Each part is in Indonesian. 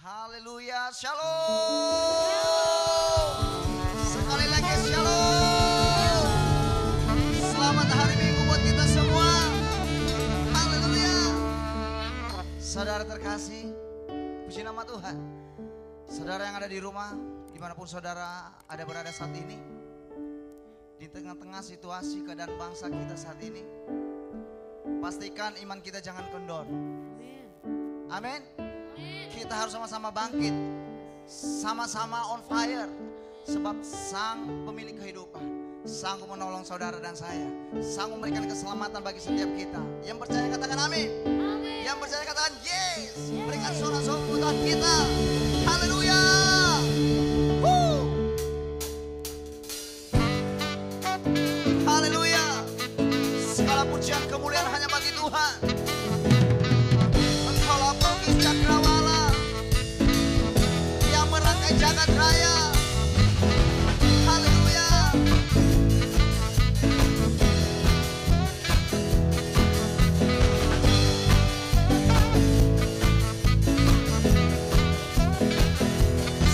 Haleluya, shalom. Sekali lagi shalom. Selamat hari Minggu buat kita semua. Haleluya. Saudara terkasih, puji nama Tuhan. Saudara yang ada di rumah, dimanapun saudara ada berada saat ini, di tengah-tengah situasi keadaan bangsa kita saat ini, pastikan iman kita jangan kendor. Amin. Kita harus sama-sama bangkit, sama-sama on fire, sebab Sang pemilik kehidupan sanggup menolong saudara dan saya, sanggup memberikan keselamatan bagi setiap kita. Yang percaya katakan amin. Amin. Yang percaya katakan yes. Berikan sorak-sorai Tuhan kita. Haleluya. Haleluya. Segala pujian kemuliaan hanya bagi Tuhan. Engkaulah pelukis cakrawala yang merangkai jagat raya. Haleluya.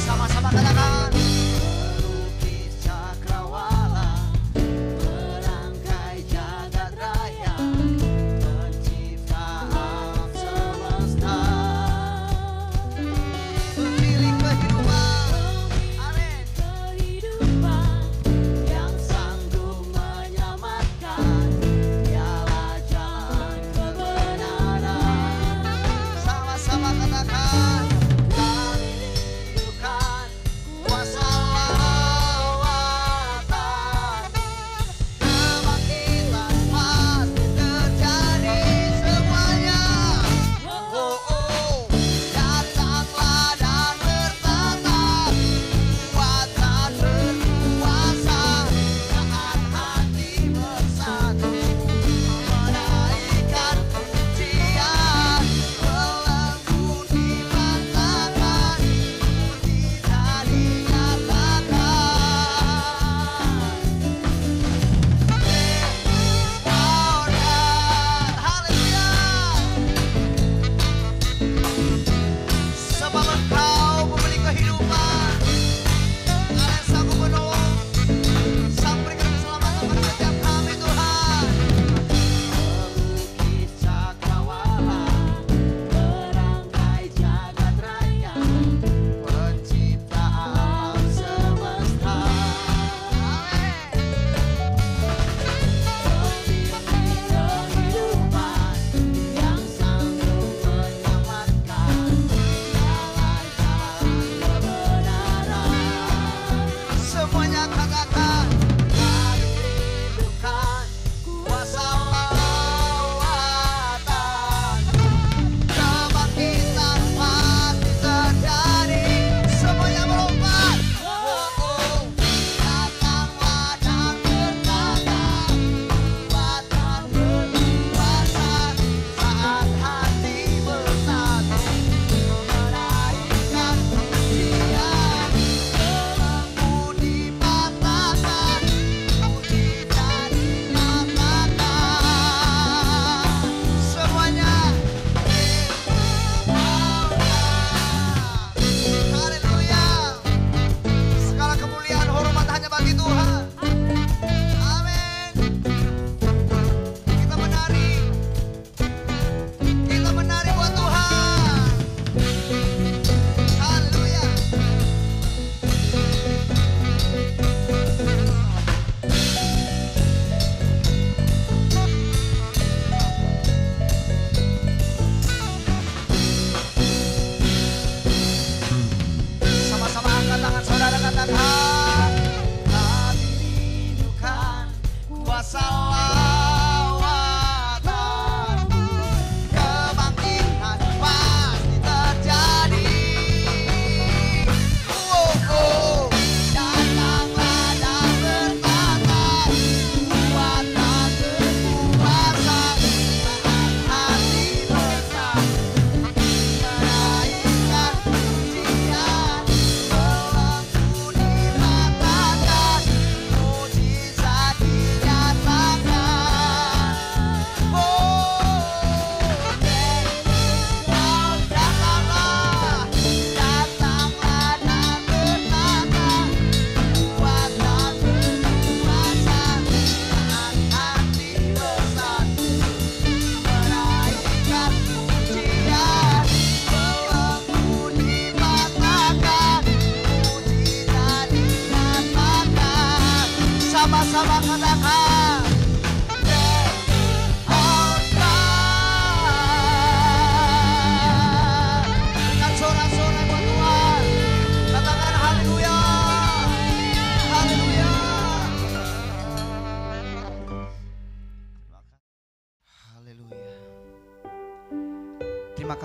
Sama-sama katakan. Pelukis cakrawala, merangkai jagat raya, pencipta alam semesta, pemilik kehidupan. Amin. Kehidupan yang sanggup menyelamatkan, dialah jalan kebenaran. Sama-sama katakan. Tunjukkan kuasa lawatan, kebangkitan pasti terjadi semuanya. Oh, oh, datanglah dan bertatap, kuatan berkuasa, saat hati bersatu, menaikkan pujian, belenggu di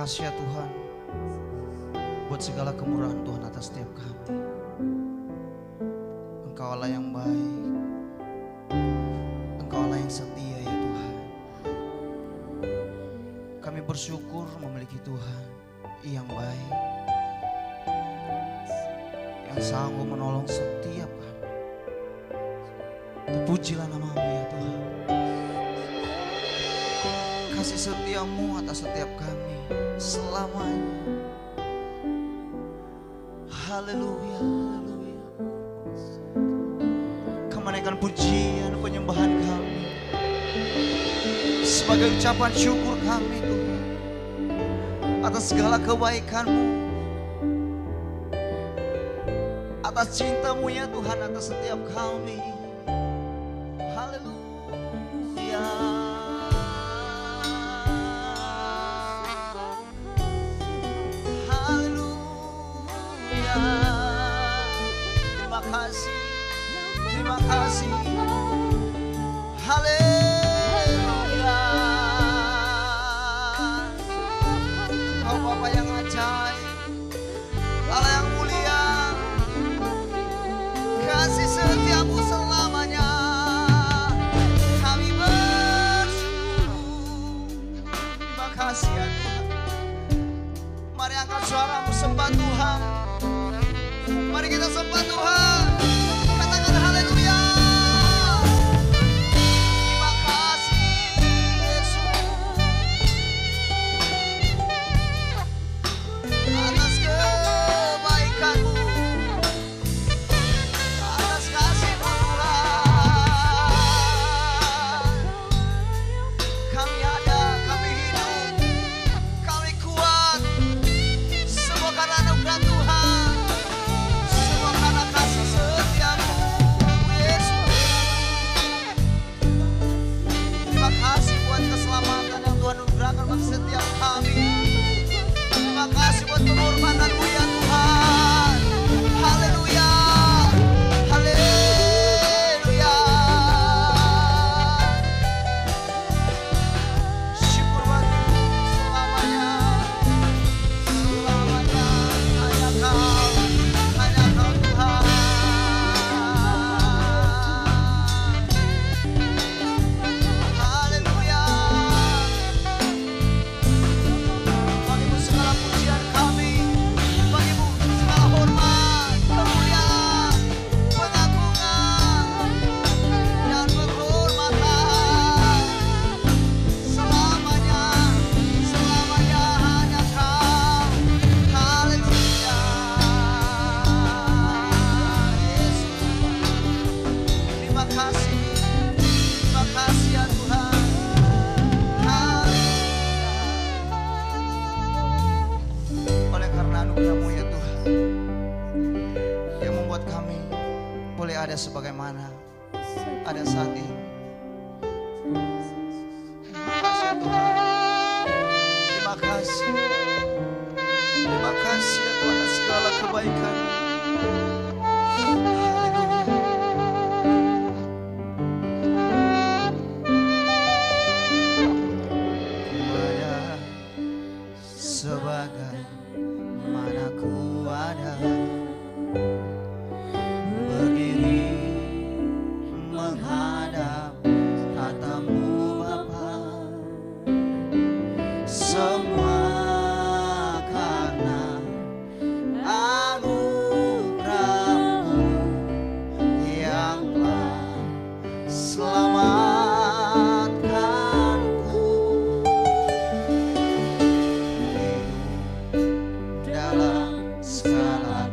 kasih ya Tuhan buat segala kemurahan Tuhan atas setiap kami. Engkau Allah yang baik, Engkau Allah yang setia ya Tuhan. Kami bersyukur memiliki Tuhan yang baik, yang sanggup menolong setiap kami. Terpujilah nama-Mu ya Tuhan. Kasih setiamu atas setiap kami selamanya. Haleluya, haleluya. Kami menaikkan pujian penyembahan kami sebagai ucapan syukur kami Tuhan atas segala kebaikan-Mu, atas cinta-Mu ya Tuhan atas setiap kami. Haleluya. Terima kasih, terima kasih. Haleluya. Kau Bapa yang ajaib, Allah yang mulia, kasih setiamu selamanya. Kami bersyukur. Terima kasih ya Tuhan. Mari angkat suaramu sembah Tuhan. Mari kita sembah Tuhan. Katakan haleluya. Terima kasih Yesus atas kebaikan-Mu, atas kasih-Mu Tuhan. Kami ada, kami hidup, kami kuat, semua karena anugerah Tuhan. Kasih setiamu Yesus. Terima kasih buat keselamatan yang Tuhan anugerahkan bagi setiap kami. Terima kasih buat pengorbanan-Mu ya Tuhan. Haleluya, haleluya. Syukur buat selamanya, selamanya hanya Kau. Ada sebagaimana ada saat ini. Terima kasih Tuhan. Terima kasih. Terima kasih ya Tuhan atas segala kebaikan. Haleluya. Sebagai mana ku ada berdiri menghadap tatamu Bapa, semua karena anugerah-Mu yang telah selamatkanku. Hidup dalam segala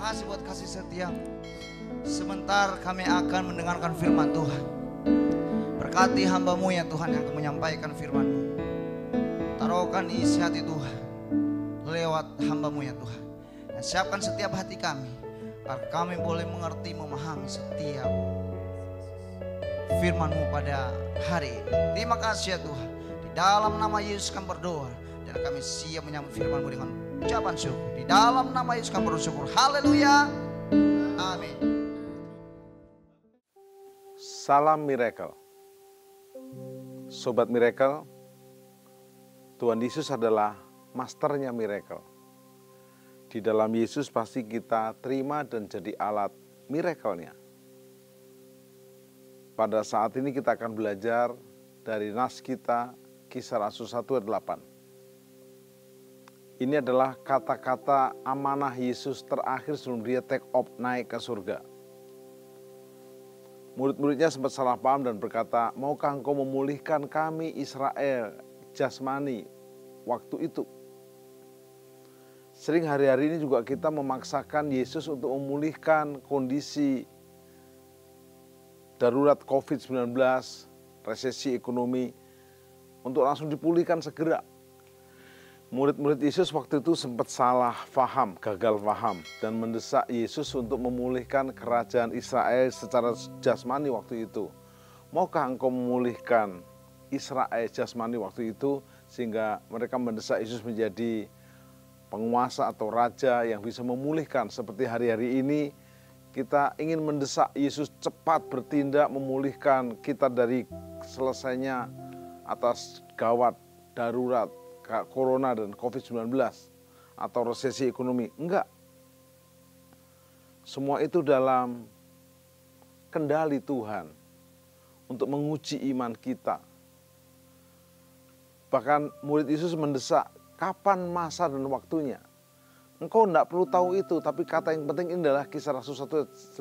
kasih buat kasih setia. Sebentar kami akan mendengarkan firman Tuhan. Berkati hamba-Mu ya Tuhan yang akan menyampaikan firman-Mu. Taruhkan isi hati Tuhan lewat hamba-Mu ya Tuhan. Dan siapkan setiap hati kami agar kami boleh mengerti, memahami setiap firman-Mu pada hari ini. Terima kasih ya Tuhan. Di dalam nama Yesus kami berdoa dan kami siap menyambut firman-Mu dengan ucapan syukur. Di dalam nama Yesus kami bersyukur. Haleluya. Amin. Salam Miracle. Sobat Miracle, Tuhan Yesus adalah masternya miracle. Di dalam Yesus pasti kita terima dan jadi alat miracle-nya. Pada saat ini kita akan belajar dari nas kita, Kisah Rasul 1 ayat 8. Ini adalah kata-kata amanah Yesus terakhir sebelum dia take off naik ke surga. Murid-muridnya sempat salah paham dan berkata, maukah engkau memulihkan kami Israel jasmani waktu itu? Sering hari-hari ini juga kita memaksakan Yesus untuk memulihkan kondisi darurat COVID-19, resesi ekonomi, untuk langsung dipulihkan segera. Murid-murid Yesus waktu itu sempat salah faham, gagal faham, dan mendesak Yesus untuk memulihkan kerajaan Israel secara jasmani waktu itu. Maukah engkau memulihkan Israel jasmani waktu itu, sehingga mereka mendesak Yesus menjadi penguasa atau raja yang bisa memulihkan. Seperti hari-hari ini kita ingin mendesak Yesus cepat bertindak memulihkan kita dari selesainya atas gawat darurat Corona dan COVID-19 atau resesi ekonomi. Enggak. Semua itu dalam kendali Tuhan untuk menguji iman kita. Bahkan murid Yesus mendesak, kapan masa dan waktunya? Engkau enggak perlu tahu itu, tapi kata yang penting ini adalah Kisah Rasul 1:8.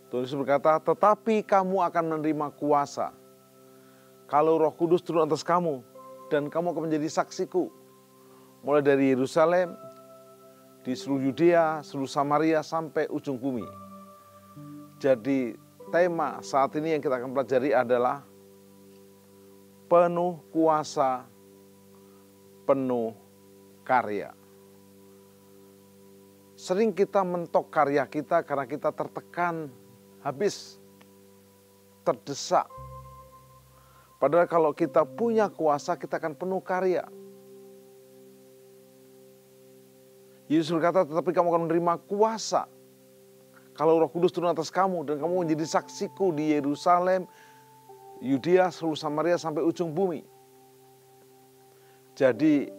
Tuhan Yesus berkata, tetapi kamu akan menerima kuasa kalau Roh Kudus turun atas kamu, dan kamu akan menjadi saksiku, mulai dari Yerusalem, di seluruh Yudea, seluruh Samaria, sampai ujung bumi. Jadi tema saat ini yang kita akan pelajari adalah penuh kuasa, penuh karya. Sering kita mentok karya kita karena kita tertekan, habis, terdesak. Padahal kalau kita punya kuasa, kita akan penuh karya. Yesus berkata, tetapi kamu akan menerima kuasa kalau Roh Kudus turun atas kamu, dan kamu menjadi saksiku di Yerusalem, Yudea, seluruh Samaria, sampai ujung bumi. Jadi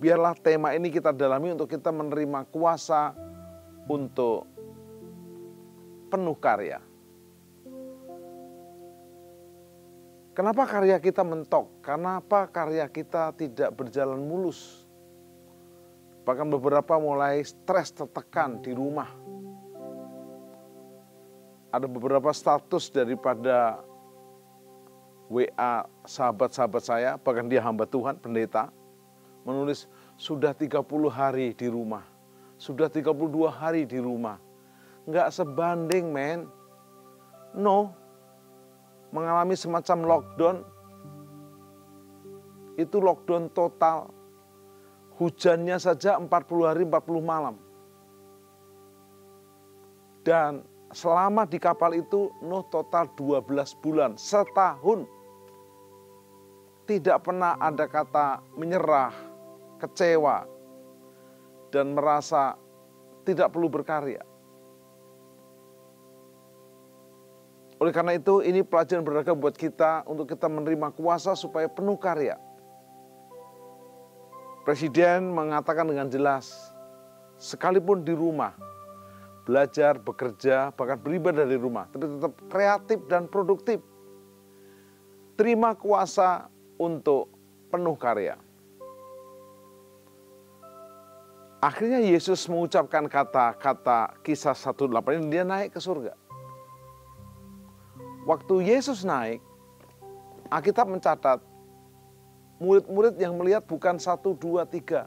biarlah tema ini kita dalami untuk kita menerima kuasa untuk penuh karya. Kenapa karya kita mentok? Kenapa karya kita tidak berjalan mulus? Bahkan beberapa mulai stres, tertekan di rumah. Ada beberapa status daripada WA sahabat-sahabat saya, bahkan dia hamba Tuhan, pendeta, menulis, sudah 30 hari di rumah, sudah 32 hari di rumah. Nggak sebanding, men. No. Mengalami semacam lockdown, itu lockdown total. Hujannya saja 40 hari 40 malam. Dan selama di kapal itu total 12 bulan, setahun. Tidak pernah ada kata menyerah, kecewa, dan merasa tidak perlu berkarya. Oleh karena itu, ini pelajaran berharga buat kita untuk kita menerima kuasa supaya penuh karya. Presiden mengatakan dengan jelas, sekalipun di rumah, belajar, bekerja, bahkan beribadah dari rumah, tapi tetap kreatif dan produktif. Terima kuasa untuk penuh karya. Akhirnya Yesus mengucapkan kata-kata Kisah 1:8 ini, dia naik ke surga. Waktu Yesus naik, Alkitab mencatat murid-murid yang melihat bukan 1, 2, 3.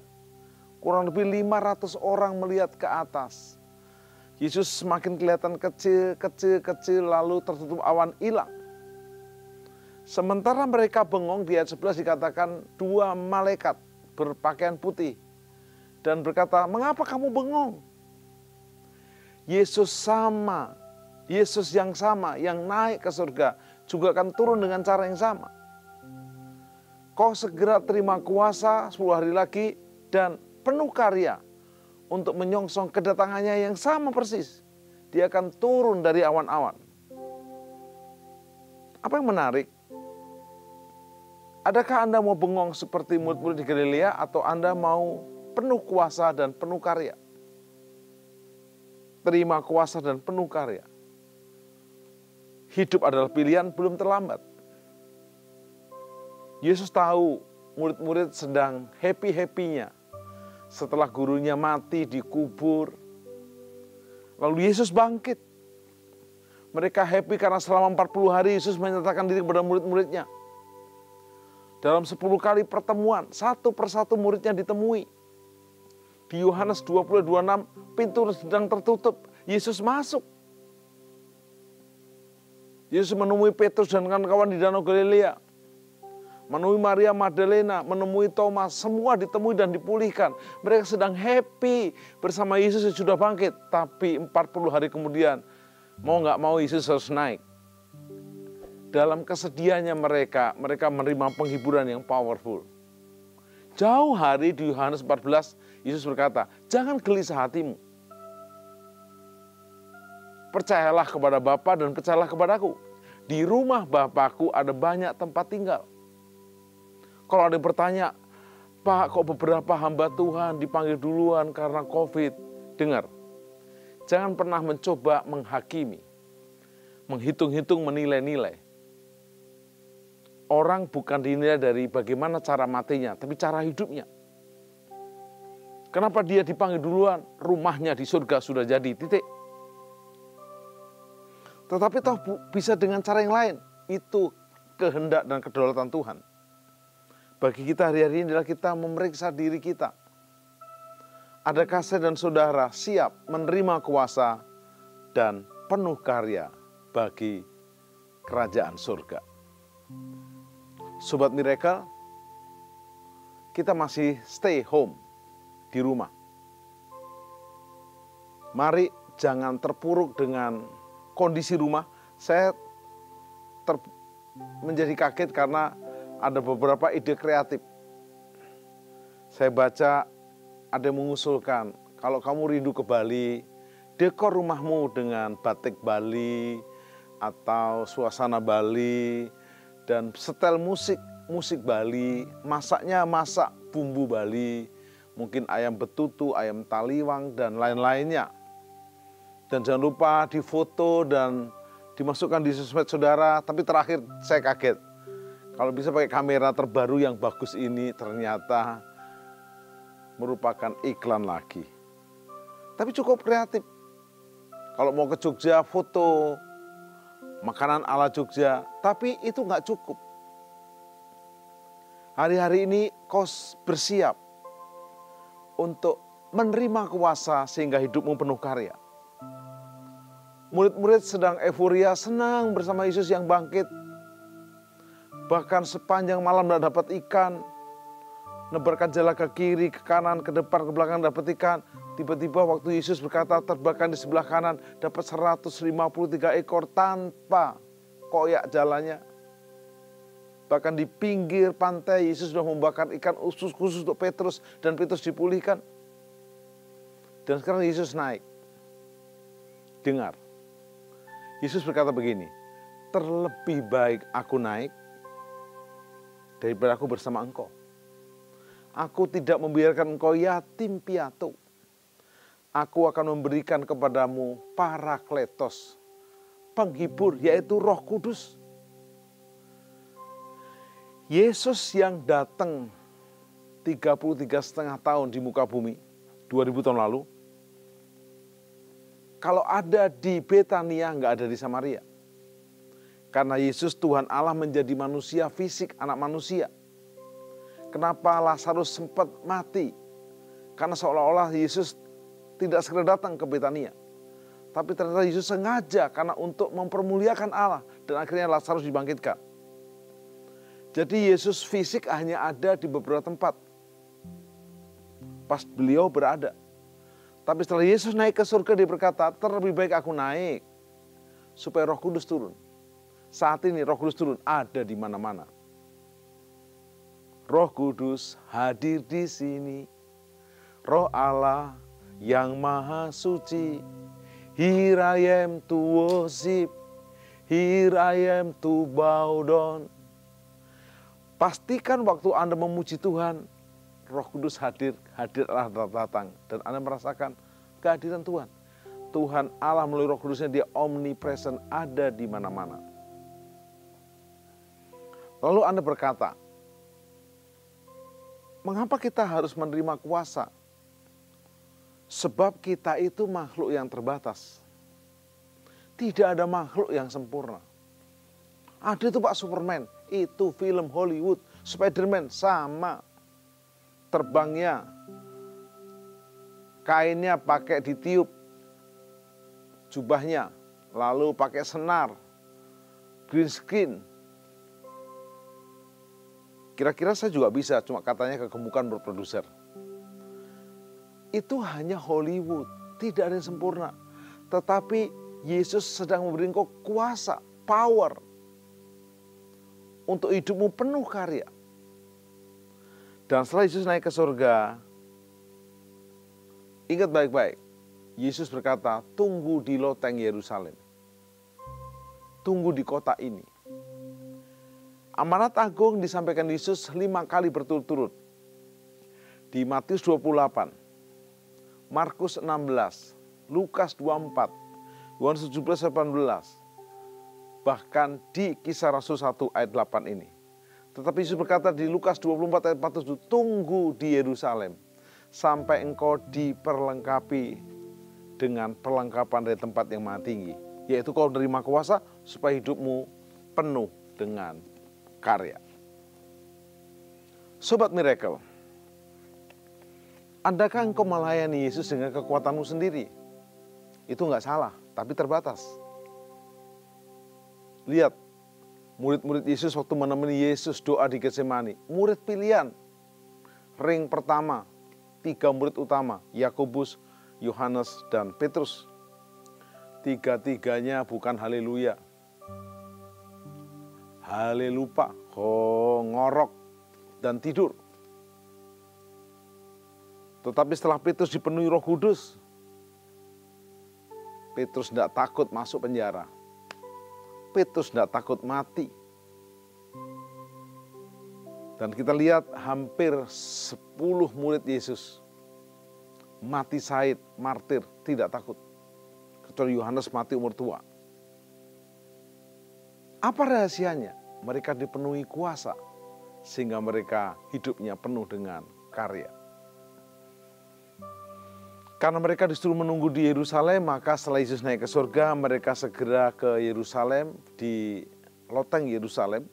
Kurang lebih 500 orang melihat ke atas. Yesus semakin kelihatan kecil, lalu tertutup awan hilang. Sementara mereka bengong, di ayat 11 dikatakan 2 malaikat berpakaian putih dan berkata, "Mengapa kamu bengong?" Yesus yang sama, yang naik ke surga, juga akan turun dengan cara yang sama. Kau segera terima kuasa 10 hari lagi dan penuh karya untuk menyongsong kedatangannya yang sama persis. Dia akan turun dari awan-awan. Apa yang menarik? Adakah Anda mau bengong seperti murid-murid di Galilea atau Anda mau penuh kuasa dan penuh karya? Terima kuasa dan penuh karya. Hidup adalah pilihan, belum terlambat. Yesus tahu murid-murid sedang happy-happynya setelah gurunya mati dikubur. Lalu Yesus bangkit. Mereka happy karena selama 40 hari Yesus menyatakan diri kepada murid-muridnya. Dalam 10 kali pertemuan, satu persatu muridnya ditemui. Di Yohanes 20:26, pintu sedang tertutup. Yesus masuk. Yesus menemui Petrus dan kawan-kawan di Danau Galilea. Menemui Maria Magdalena, menemui Thomas, semua ditemui dan dipulihkan. Mereka sedang happy bersama Yesus yang sudah bangkit. Tapi 40 hari kemudian, mau nggak mau Yesus harus naik. Dalam kesedihannya mereka menerima penghiburan yang powerful. Jauh hari di Yohanes 14, Yesus berkata, "Jangan gelisah hatimu. Percayalah kepada Bapa dan percayalah kepadaku. Di rumah Bapakku ada banyak tempat tinggal." Kalau ada yang bertanya, "Pak, kok beberapa hamba Tuhan dipanggil duluan karena COVID?" Dengar, jangan pernah mencoba menghakimi, menghitung-hitung, menilai-nilai. Orang bukan dinilai dari bagaimana cara matinya, tapi cara hidupnya. Kenapa dia dipanggil duluan? Rumahnya di surga sudah jadi, titik. Tetapi toh bisa dengan cara yang lain. Itu kehendak dan kedaulatan Tuhan. Bagi kita hari-hari ini adalah kita memeriksa diri kita. Adakah saya dan saudara siap menerima kuasa dan penuh karya bagi kerajaan surga? Sobat Miracle, kita masih stay home di rumah. Mari jangan terpuruk dengan kondisi rumah. Saya menjadi kaget karena ada beberapa ide kreatif. Saya baca ada yang mengusulkan, kalau kamu rindu ke Bali, dekor rumahmu dengan batik Bali atau suasana Bali dan setel musik Bali, masaknya masak bumbu Bali, mungkin ayam betutu, ayam taliwang dan lain-lainnya. Dan jangan lupa difoto dan dimasukkan di sosmed saudara. Tapi terakhir saya kaget, kalau bisa pakai kamera terbaru yang bagus ini ternyata merupakan iklan lagi. Tapi cukup kreatif. Kalau mau ke Jogja, foto makanan ala Jogja, tapi itu nggak cukup. Hari-hari ini kau bersiap untuk menerima kuasa sehingga hidupmu penuh karya. Murid-murid sedang euforia, senang bersama Yesus yang bangkit. Bahkan sepanjang malam tidak dapat ikan. Nebarkan jala ke kiri, ke kanan, ke depan, ke belakang dapat ikan. Tiba-tiba waktu Yesus berkata terbahkan di sebelah kanan dapat 153 ekor tanpa koyak jalannya. Bahkan di pinggir pantai Yesus sudah membakar ikan khusus untuk Petrus dan Petrus dipulihkan. Dan sekarang Yesus naik. Dengar. Yesus berkata begini, terlebih baik aku naik daripada aku bersama engkau. Aku tidak membiarkan engkau yatim piatu. Aku akan memberikan kepadamu Parakletos, penghibur, yaitu Roh Kudus. Yesus yang datang 33,5 tahun di muka bumi, 2000 tahun lalu, kalau ada di Betania, nggak ada di Samaria. Karena Yesus Tuhan Allah menjadi manusia fisik, anak manusia. Kenapa Lazarus sempat mati Karena seolah-olah Yesus tidak segera datang ke Betania. Tapi ternyata Yesus sengaja karena untuk mempermuliakan Allah. Dan akhirnya Lazarus dibangkitkan. Jadi Yesus fisik hanya ada di beberapa tempat. Pas beliau berada. Tapi setelah Yesus naik ke surga, dia berkata, terlebih baik aku naik supaya Roh Kudus turun. Saat ini Roh Kudus turun ada di mana-mana. Roh Kudus hadir di sini. Roh Allah yang maha suci. Here I am to worship. Here I am to bow down. Pastikan waktu Anda memuji Tuhan, Roh Kudus hadirlah datang. Dan Anda merasakan kehadiran Tuhan. Tuhan Allah melalui Roh Kudusnya, dia omnipresent, ada di mana-mana. Lalu Anda berkata, mengapa kita harus menerima kuasa? Sebab kita itu makhluk yang terbatas. Tidak ada makhluk yang sempurna. Ada itu Pak Superman, itu film Hollywood. Spiderman sama. Terbangnya, kainnya pakai ditiup, jubahnya, lalu pakai senar, green screen. Kira-kira saya juga bisa, cuma katanya kegemukan berproduser. Itu hanya Hollywood, tidak ada yang sempurna. Tetapi Yesus sedang memberi engkau kuasa, power, untuk hidupmu penuh karya. Dan setelah Yesus naik ke surga, ingat baik-baik, Yesus berkata, tunggu di loteng Yerusalem. Tunggu di kota ini. Amanat agung disampaikan Yesus 5 kali berturut-turut. Di Matius 28, Markus 16, Lukas 24, Yohanes 17, 18. Bahkan di Kisah Rasul 1 ayat 8 ini. Tetapi Yesus berkata di Lukas 24 ayat 47, tunggu di Yerusalem sampai engkau diperlengkapi dengan perlengkapan dari tempat yang maha tinggi. Yaitu kau menerima kuasa supaya hidupmu penuh dengan karya. Sobat Miracle, adakah engkau melayani Yesus dengan kekuatanmu sendiri? Itu enggak salah, tapi terbatas. Lihat, murid-murid Yesus waktu menemani Yesus doa di Getsemani. Murid pilihan. Ring pertama, 3 murid utama. Yakobus, Yohanes, dan Petrus. 3-3-nya bukan haleluya. Halelupa, ngorok, dan tidur. Tetapi setelah Petrus dipenuhi Roh Kudus, Petrus tidak takut masuk penjara. Petrus tidak takut mati. Dan kita lihat hampir 10 murid Yesus mati syahid, martir, tidak takut. Kecuali Yohanes mati umur tua. Apa rahasianya? Mereka dipenuhi kuasa sehingga mereka hidupnya penuh dengan karya. Karena mereka disuruh menunggu di Yerusalem, maka setelah Yesus naik ke surga, mereka segera ke Yerusalem, di loteng Yerusalem.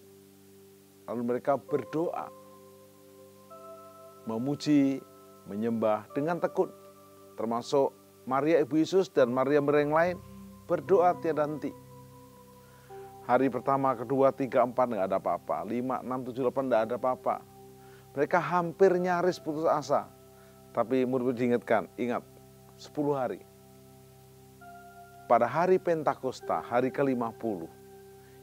Lalu mereka berdoa, memuji, menyembah dengan tekun. Termasuk Maria ibu Yesus dan Maria yang lain berdoa tiada henti. Hari pertama, kedua, 3, 4 tidak ada apa-apa. 5, 6, 7, 8 tidak ada apa-apa. Mereka hampir nyaris putus asa. Tapi murid-murid diingatkan, ingat, 10 hari. Pada hari Pentakosta, hari ke-50,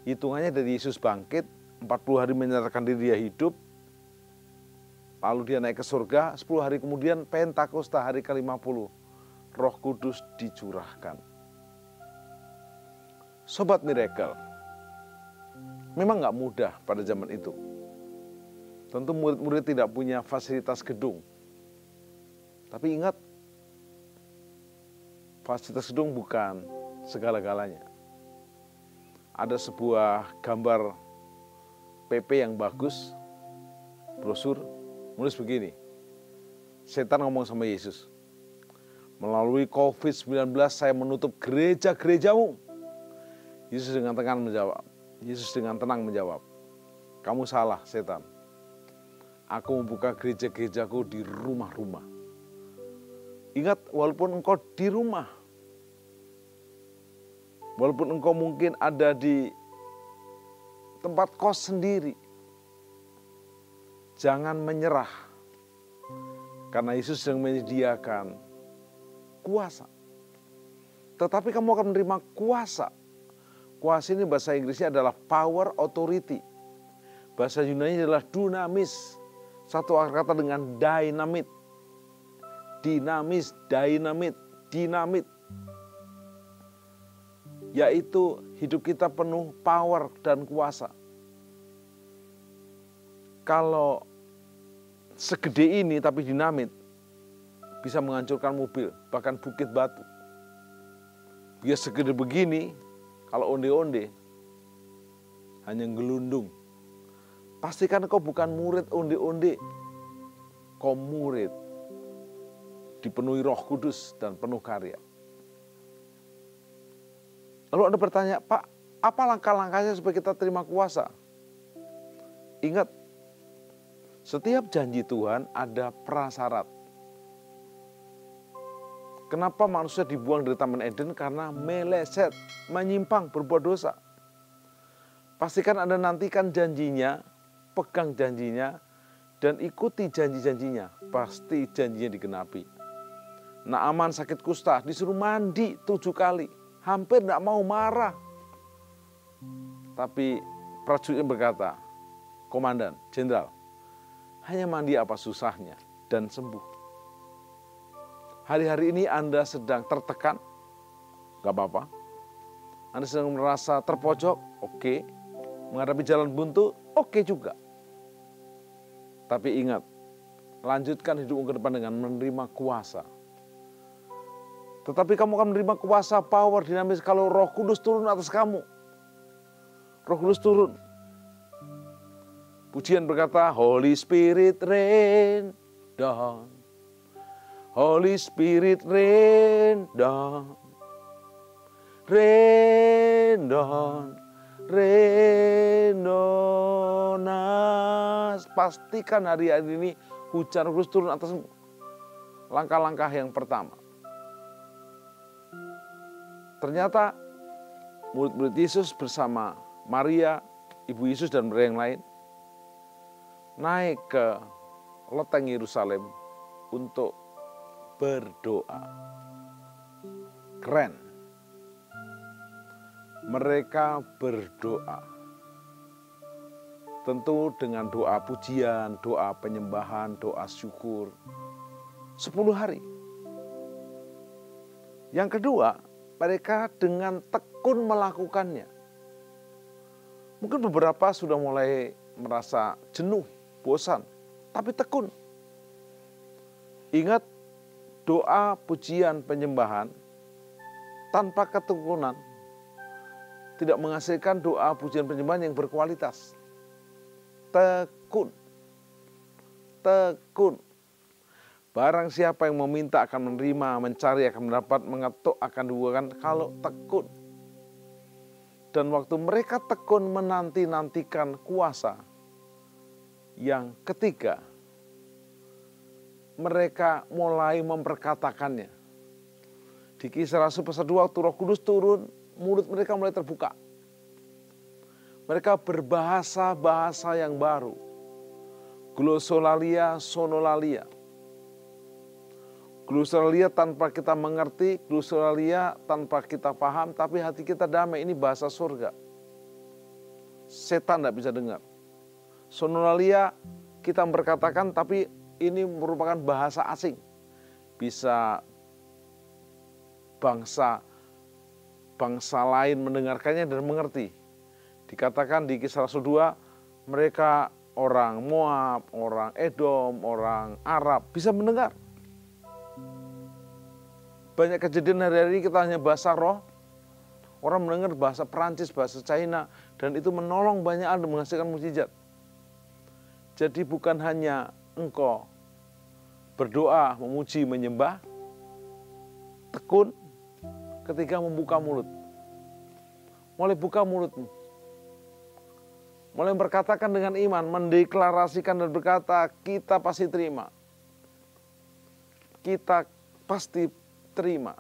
hitungannya dari Yesus bangkit, 40 hari menyatakan diri dia hidup, lalu dia naik ke surga, 10 hari kemudian Pentakosta, hari ke-50, Roh Kudus dicurahkan. Sobat Miracle, memang gak mudah pada zaman itu. Tentu murid-murid tidak punya fasilitas gedung. Tapi ingat, fasilitas gedung bukan segala-galanya. Ada sebuah gambar PP yang bagus, brosur, menulis begini. Setan ngomong sama Yesus, melalui COVID-19 saya menutup gereja-gerejamu. Yesus dengan tenang menjawab, kamu salah setan. Aku membuka gereja-gerejaku di rumah-rumah. Ingat, walaupun engkau di rumah, walaupun engkau mungkin ada di tempat kos sendiri, jangan menyerah. Karena Yesus sedang menyediakan kuasa. Tetapi kamu akan menerima kuasa. Kuasa ini bahasa Inggrisnya adalah power authority. Bahasa Yunani adalah dunamis. Satu akar kata dengan dynamit. Dinamis, dynamit, dinamit. Yaitu hidup kita penuh power dan kuasa. Kalau segede ini tapi dinamit, bisa menghancurkan mobil, bahkan bukit batu. Biar segede begini, kalau onde-onde, hanya gelundung. Pastikan kau bukan murid onde-onde. Kau murid dipenuhi Roh Kudus dan penuh karya. Lalu Anda bertanya, Pak, apa langkah-langkahnya supaya kita terima kuasa? Ingat, setiap janji Tuhan ada prasyarat. Kenapa manusia dibuang dari Taman Eden? Karena meleset, menyimpang, berbuat dosa. Pastikan Anda nantikan janjinya, pegang janjinya, dan ikuti janji-janjinya. Pasti janjinya digenapi. Naaman sakit kusta, disuruh mandi 7 kali. Hampir tidak mau marah. Tapi prajuritnya berkata, Komandan, Jenderal, hanya mandi apa susahnya dan sembuh. Hari-hari ini Anda sedang tertekan, gak apa-apa. Anda sedang merasa terpojok, oke. Menghadapi jalan buntu, oke juga. Tapi ingat, lanjutkan hidupmu ke depan dengan menerima kuasa. Tetapi kamu akan menerima kuasa, power, dinamis kalau Roh Kudus turun atas kamu. Roh Kudus turun. Pujian berkata, Holy Spirit rain down. Holy Spirit rain down. Rain down. Rain on us. Pastikan hari-hari ini hujan Roh Kudus turun atasmu. Langkah-langkah yang pertama. Ternyata murid-murid Yesus bersama Maria, ibu Yesus dan mereka yang lain, naik ke loteng Yerusalem untuk berdoa. Keren. Mereka berdoa. Tentu dengan doa pujian, doa penyembahan, doa syukur. 10 hari. Yang kedua, mereka dengan tekun melakukannya. Mungkin beberapa sudah mulai merasa jenuh, bosan, tapi tekun. Ingat, doa, pujian, penyembahan tanpa ketekunan tidak menghasilkan doa, pujian, penyembahan yang berkualitas. Tekun. Tekun. Barang siapa yang meminta akan menerima, mencari akan mendapat, mengetuk akan dibukakan kalau tekun. Dan waktu mereka tekun menanti-nantikan kuasa. Yang ketiga, mereka mulai memperkatakannya. Di Kisah Rasul pasal 2 waktu Roh Kudus turun, mulut mereka mulai terbuka. Mereka berbahasa-bahasa yang baru. Glosolalia, sonolalia. Glosolalia tanpa kita mengerti, glosolalia tanpa kita paham, tapi hati kita damai. Ini bahasa surga. Setan tidak bisa dengar. Sonolalia kita berkatakan, tapi ini merupakan bahasa asing. Bisa bangsa lain mendengarkannya dan mengerti. Dikatakan di Kisah Rasul 2, mereka orang Moab, orang Edom, orang Arab bisa mendengar. Banyak kejadian hari-hari ini kita hanya bahasa roh. Orang mendengar bahasa Perancis, bahasa China. Dan itu menolong banyak hal dan menghasilkan mukjizat. Jadi bukan hanya engkau berdoa, memuji, menyembah. Tekun ketika membuka mulut. Mulai buka mulutmu. Mulai berkatakan dengan iman, mendeklarasikan dan berkata, kita pasti terima. Kita pasti terima.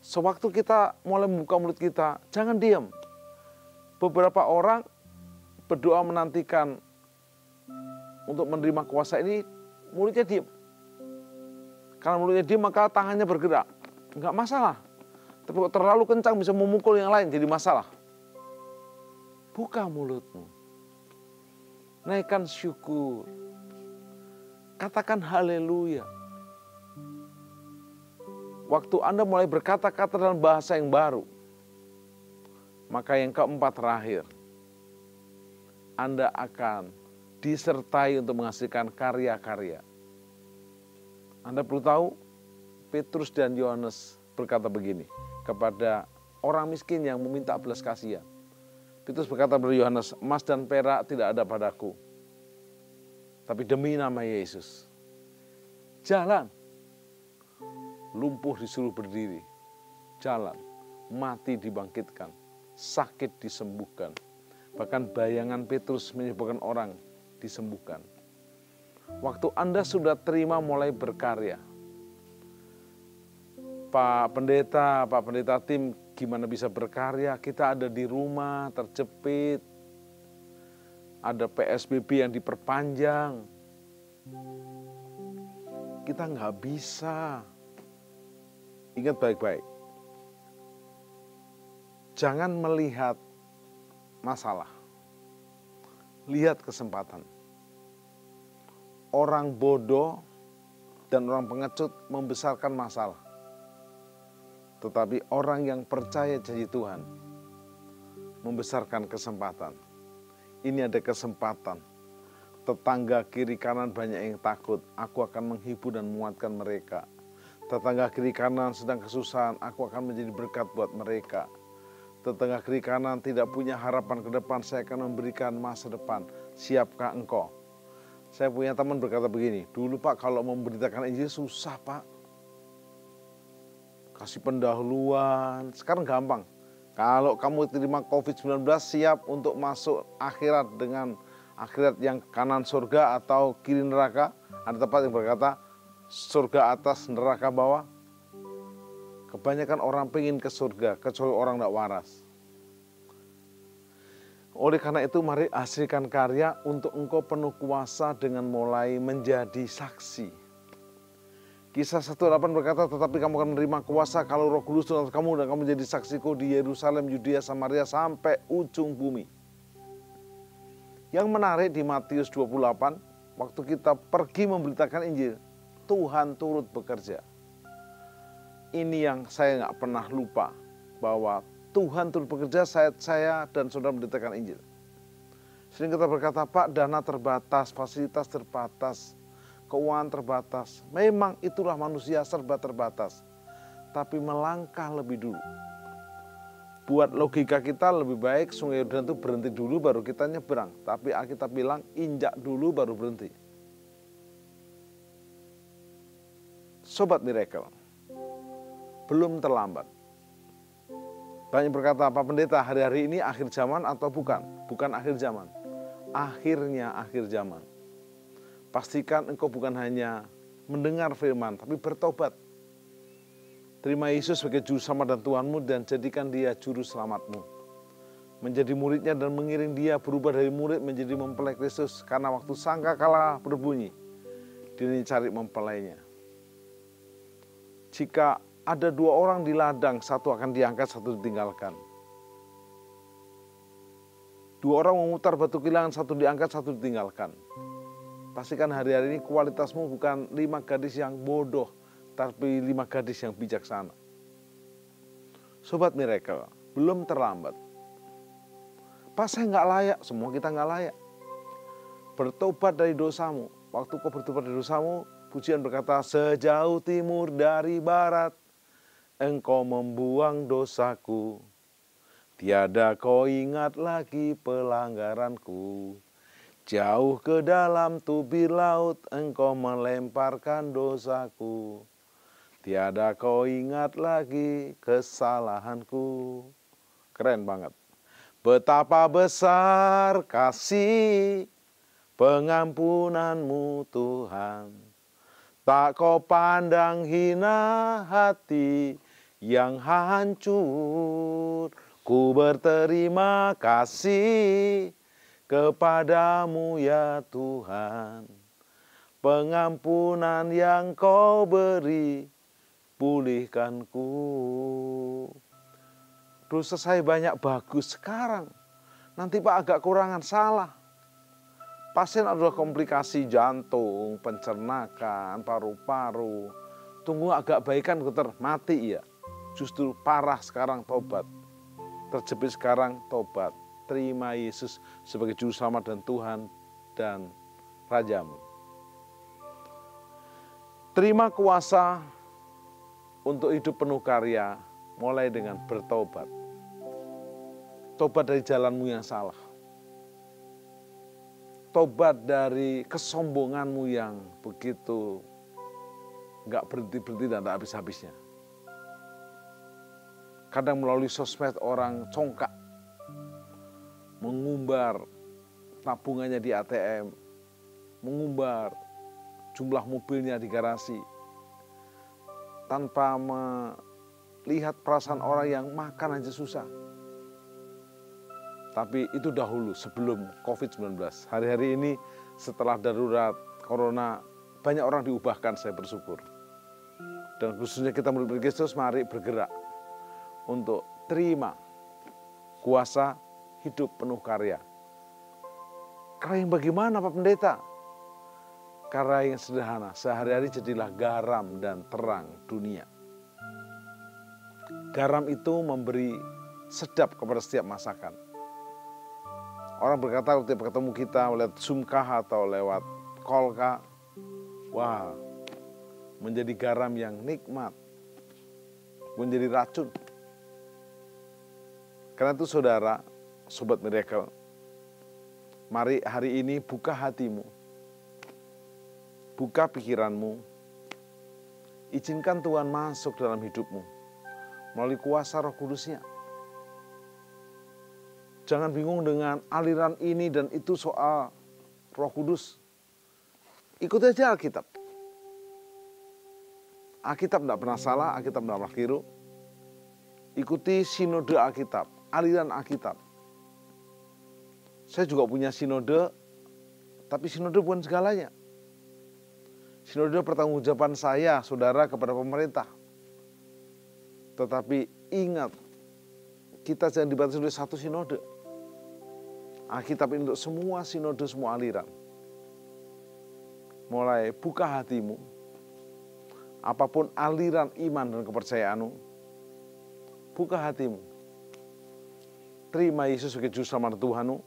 Sewaktu kita mulai membuka mulut kita, jangan diam. Beberapa orang berdoa menantikan untuk menerima kuasa ini, mulutnya diam. Karena mulutnya diam maka tangannya bergerak. Enggak masalah. Tapi kalau terlalu kencang bisa memukul yang lain, jadi masalah. Buka mulutmu. Naikkan syukur. Katakan haleluya. Waktu Anda mulai berkata-kata dalam bahasa yang baru, maka yang keempat terakhir, Anda akan disertai untuk menghasilkan karya-karya. Anda perlu tahu, Petrus dan Yohanes berkata begini kepada orang miskin yang meminta belas kasihan. Petrus berkata kepada Yohanes, emas dan perak tidak ada padaku, tapi demi nama Yesus, jalan. Lumpuh disuruh berdiri, jalan, mati dibangkitkan, sakit disembuhkan. Bahkan bayangan Petrus menyebabkan orang disembuhkan. Waktu Anda sudah terima mulai berkarya. Pak pendeta tim, gimana bisa berkarya? Kita ada di rumah, terjepit. Ada PSBB yang diperpanjang. Kita nggak bisa. Ingat baik-baik. Jangan melihat masalah. Lihat kesempatan. Orang bodoh dan orang pengecut membesarkan masalah. Tetapi orang yang percaya janji Tuhan membesarkan kesempatan. Ini ada kesempatan. Tetangga kiri kanan banyak yang takut. Aku akan menghibur dan menguatkan mereka. Tetangga kiri kanan sedang kesusahan, aku akan menjadi berkat buat mereka. Tetangga kiri kanan tidak punya harapan ke depan, saya akan memberikan masa depan. Siapkah engkau? Saya punya teman berkata begini, dulu Pak kalau memberitakan Injil susah Pak. Kasih pendahuluan, sekarang gampang. Kalau kamu terima COVID-19 siap untuk masuk akhirat dengan akhirat yang kanan surga atau kiri neraka. Ada tempat yang berkata, surga atas, neraka bawah. Kebanyakan orang pengen ke surga, kecuali orang tidak waras. Oleh karena itu mari hasilkan karya untuk engkau penuh kuasa dengan mulai menjadi saksi. Kisah 1:8 berkata, tetapi kamu akan menerima kuasa kalau Roh Kudus turun atas kamu dan kamu menjadi saksiku di Yerusalem, Yudea, Samaria sampai ujung bumi. Yang menarik di Matius 28, waktu kita pergi memberitakan Injil, Tuhan turut bekerja. Ini yang saya nggak pernah lupa, bahwa Tuhan turut bekerja saat saya dan saudara memberitakan Injil. Sering kita berkata, Pak, dana terbatas, fasilitas terbatas, keuangan terbatas. Memang itulah manusia serba terbatas. Tapi melangkah lebih dulu. Buat logika kita lebih baik Sungai Yordan itu berhenti dulu baru kita nyebrang. Tapi Alkitab bilang injak dulu baru berhenti. Sobat Miracle, belum terlambat. Banyak berkata, Pak Pendeta, hari-hari ini akhir zaman atau bukan? Bukan akhir zaman. Akhirnya akhir zaman. Pastikan engkau bukan hanya mendengar firman, tapi bertobat. Terima Yesus sebagai juru selamat dan Tuhanmu dan jadikan dia juru selamatmu. Menjadi muridnya dan mengiring dia berubah dari murid menjadi mempelai Kristus. Karena waktu sangkakala berbunyi, dia cari mempelainya. Jika ada dua orang di ladang, satu akan diangkat, satu ditinggalkan. Dua orang memutar batu kilangan, satu diangkat, satu ditinggalkan. Pastikan hari-hari ini kualitasmu bukan 5 gadis yang bodoh, tapi 5 gadis yang bijaksana. Sobat Miracle, belum terlambat. Pak, saya nggak layak, semua kita nggak layak. Bertobat dari dosamu. Waktu kau bertobat dari dosamu, pujian berkata, sejauh timur dari barat, engkau membuang dosaku. Tiada kau ingat lagi pelanggaranku. Jauh ke dalam tubir laut, engkau melemparkan dosaku. Tiada kau ingat lagi kesalahanku. Keren banget. Betapa besar kasih pengampunanmu Tuhan. Tak kau pandang hina hati yang hancur. Ku berterima kasih kepadamu ya Tuhan. Pengampunan yang kau beri, pulihkanku. Dosa saya banyak bagus sekarang, nanti Pak agak kurangan, salah. Pasien adalah komplikasi jantung, pencernakan, paru-paru. Tunggu agak baikan dokter, mati ya. Justru parah sekarang, tobat. Terjepit sekarang, tobat. Terima Yesus sebagai Juru Selamat dan Tuhan dan Rajamu. Terima kuasa untuk hidup penuh karya, mulai dengan bertobat. Tobat dari jalanmu yang salah. Tobat dari kesombonganmu yang begitu gak berhenti-berhenti dan tak habis-habisnya. Kadang melalui sosmed orang congkak, mengumbar tabungannya di ATM, mengumbar jumlah mobilnya di garasi, tanpa melihat perasaan orang yang makan aja susah. Tapi itu dahulu, sebelum COVID-19. Hari-hari ini setelah darurat corona, banyak orang diubahkan, saya bersyukur. Dan khususnya kita murid Kristus, mari bergerak untuk terima kuasa hidup penuh karya. Karya yang bagaimana Pak Pendeta? Karya yang sederhana, sehari-hari jadilah garam dan terang dunia. Garam itu memberi sedap kepada setiap masakan. Orang berkata ketika ketemu kita lewat Zoom kah atau lewat call kah, wah, menjadi garam yang nikmat, menjadi racun. Karena itu saudara, Sobat Miracle, mari hari ini buka hatimu, buka pikiranmu, izinkan Tuhan masuk dalam hidupmu melalui kuasa Roh Kudus-Nya. Jangan bingung dengan aliran ini dan itu soal Roh Kudus. Ikuti aja Alkitab. Alkitab tidak pernah salah, Alkitab tidak pernah keliru. Ikuti sinode Alkitab, aliran Alkitab. Saya juga punya sinode, tapi sinode bukan segalanya. Sinode pertanggungjawaban saya, saudara, kepada pemerintah. Tetapi ingat, kita jangan dibatasi oleh satu sinode. Alkitab ini untuk semua sinode, semua aliran. Mulai buka hatimu, apapun aliran iman dan kepercayaanmu, buka hatimu. Terima Yesus sebagai Juru Selamat Tuhanmu.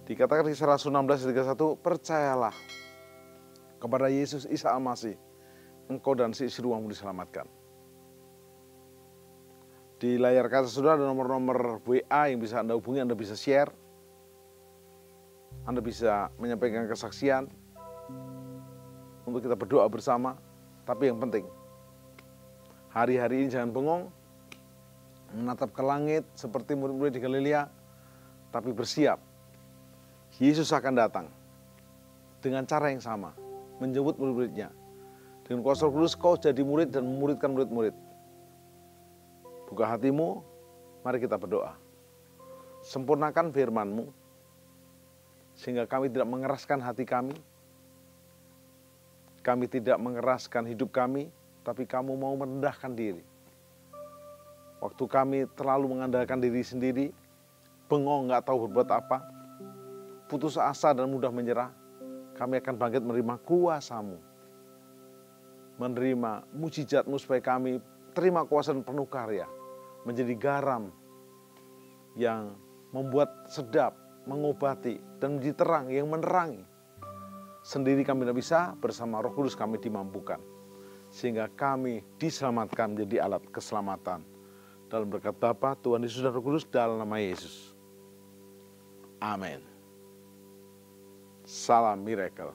Dikatakan di Kisah 16:31, percayalah kepada Yesus Isa Al-Masih, engkau dan seisi rumahmu diselamatkan. Di layar kaca saudara ada nomor-nomor WA yang bisa Anda hubungi, Anda bisa share, Anda bisa menyampaikan kesaksian untuk kita berdoa bersama. Tapi yang penting, hari-hari ini jangan bengong, menatap ke langit seperti murid-murid di Galilea, tapi bersiap. Yesus akan datang dengan cara yang sama, menjemput murid-muridnya. Dengan kuasa Roh Kudus kau jadi murid dan memuridkan murid-murid. Buka hatimu, mari kita berdoa. Sempurnakan firman-Mu, sehingga kami tidak mengeraskan hati kami. Kami tidak mengeraskan hidup kami, tapi kamu mau merendahkan diri. Waktu kami terlalu mengandalkan diri sendiri, bengong gak tahu berbuat apa, putus asa dan mudah menyerah, kami akan bangkit menerima kuasa-Mu. Menerima mujizat-Mu supaya kami terima kuasa dan penuh karya. Menjadi garam yang membuat sedap, mengobati, dan menjadi terang yang menerangi. Sendiri kami tidak bisa, bersama Roh Kudus kami dimampukan. Sehingga kami diselamatkan menjadi alat keselamatan. Dalam berkat Bapa, Tuhan Yesus dan Roh Kudus, dalam nama Yesus. Amin. Salam Miracle.